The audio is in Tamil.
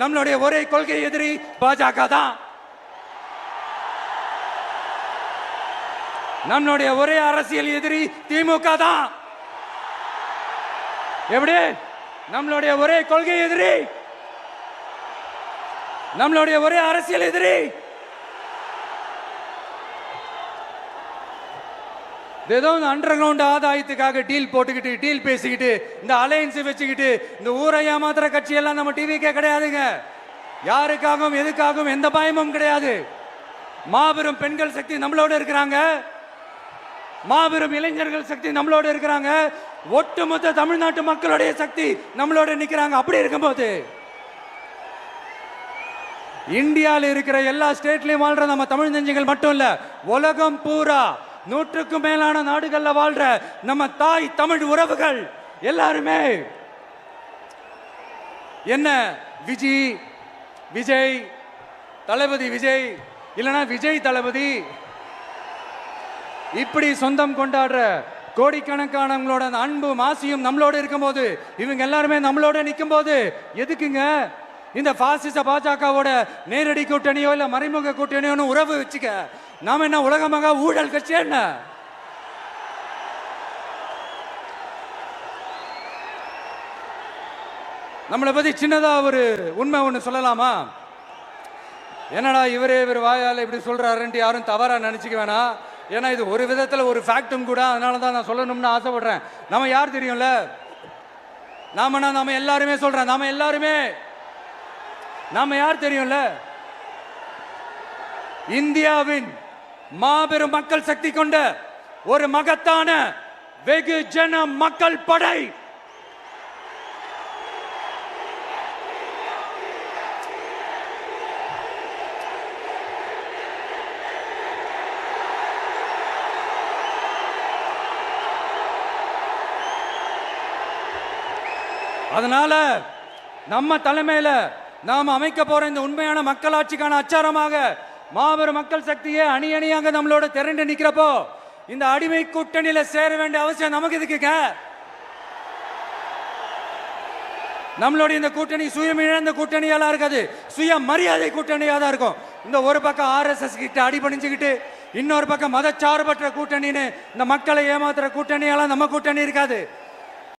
நம்மளுடைய ஒரே கொள்கை எதிரி பாஜக தான். நம்மளுடைய ஒரே அரசியல் எதிரி திமுக தான். எப்படி? நம்மளுடைய ஒரே கொள்கை எதிரி, நம்மளுடைய ஒரே அரசியல் எதிரி. ஏதோ அண்டர் கிரவுண்ட் ஆதாயத்துக்காக டீல் போட்டுக்கிட்டு டீல் பேசிக்கிட்டு இந்த அலையன்ஸ் வச்சுக்கிட்டு இந்த ஊரை ஏமாத்துற கட்சி எல்லாம் நம்ம டிவிக்கே கிடையாதுங்க. யாருக்காகவும் எதுக்காகவும் எந்த பயமும் கிடையாது. மாபெரும் பெண்கள் சக்தி நம்மளோட இருக்கிறாங்க, மாபெரும் இளைஞர்கள் சக்தி நம்மளோட இருக்கிறாங்க, ஒட்டுமொத்த தமிழ்நாட்டு மக்களுடைய சக்தி நம்மளோட நிற்கிறாங்க. அப்படி இருக்கும்போது இந்தியாவில் இருக்கிற எல்லா ஸ்டேட்லயும் வாழ்ற நம்ம தமிழ் நெஞ்சங்கள் மட்டும் இல்ல, உலகம் பூரா 100க்கும் மேலான நாடுகள்ல வாழ்ற நம்ம தாய் தமிழ் உறவுகள் எல்லாருமே என்ன விஜய் தளபதி விஜய் இல்லனா விஜய் தளபதி இப்படி சொந்தம் கொண்டாடுற கோடிக்கணக்கானவங்களோட அன்பு மாசியும் நம்மளோட இருக்கும்போது, இவங்க எல்லாருமே நம்மளோட நிற்கும் போது எதுக்குங்க இந்த பாசிச பாஜகவோட நேரடி கூட்டணியோ இல்ல மறைமுக கூட்டணியோ உறவு வச்சுக்க? நாம என்ன உலகமாக ஊழல் கட்சி? என்ன நம்மளை பத்தி சின்னதா ஒரு உண்மை ஒண்ணு சொல்லலாமா? என்னடா இவர் வாயால இப்படி சொல்றாருன்ட்டு யாரும் தவறா நினைச்சுக்க வேணாம். ஏன்னா இது ஒரு விதத்துல ஒரு ஃபேக்டும் கூட, அதனாலதான் நான் சொல்லணும்னு ஆசைப்படுறேன். நம்ம யார் தெரியும்ல? நாம எல்லாருமே சொல்றேன், நாம யார் தெரியும்ல? இந்தியாவின் மாபெரும் மக்கள் சக்தி கொண்ட ஒரு மகத்தான வெகுஜன மக்கள் படை. அதனால நம்ம தலைமையில நாம் அமைக்க போற இந்த உண்மையான மக்களாட்சிக்கான அச்சாரமாக மாபெரும் மக்கள் சக்தியே அணி அணியாக நம்மளோட திரண்டு நிக்கிறப்போ இந்த அடிமை கூட்டணியில சேர வேண்டிய அவசியம் நமக்கு இருக்குங்க. நம்மளுடைய இந்த கூட்டணி சுயமிழந்த கூட்டணியெல்லாம் இருக்காது, சுய மரியாதை கூட்டணியா தான் இருக்கும். இந்த ஒரு பக்கம் RSS கிட்ட அடிபணிஞ்சுக்கிட்டு, இன்னொரு பக்கம் மதச்சார்பற்ற கூட்டணின்னு இந்த மக்களை ஏமாத்துற கூட்டணியெல்லாம் நம்ம கூட்டணி இருக்காது.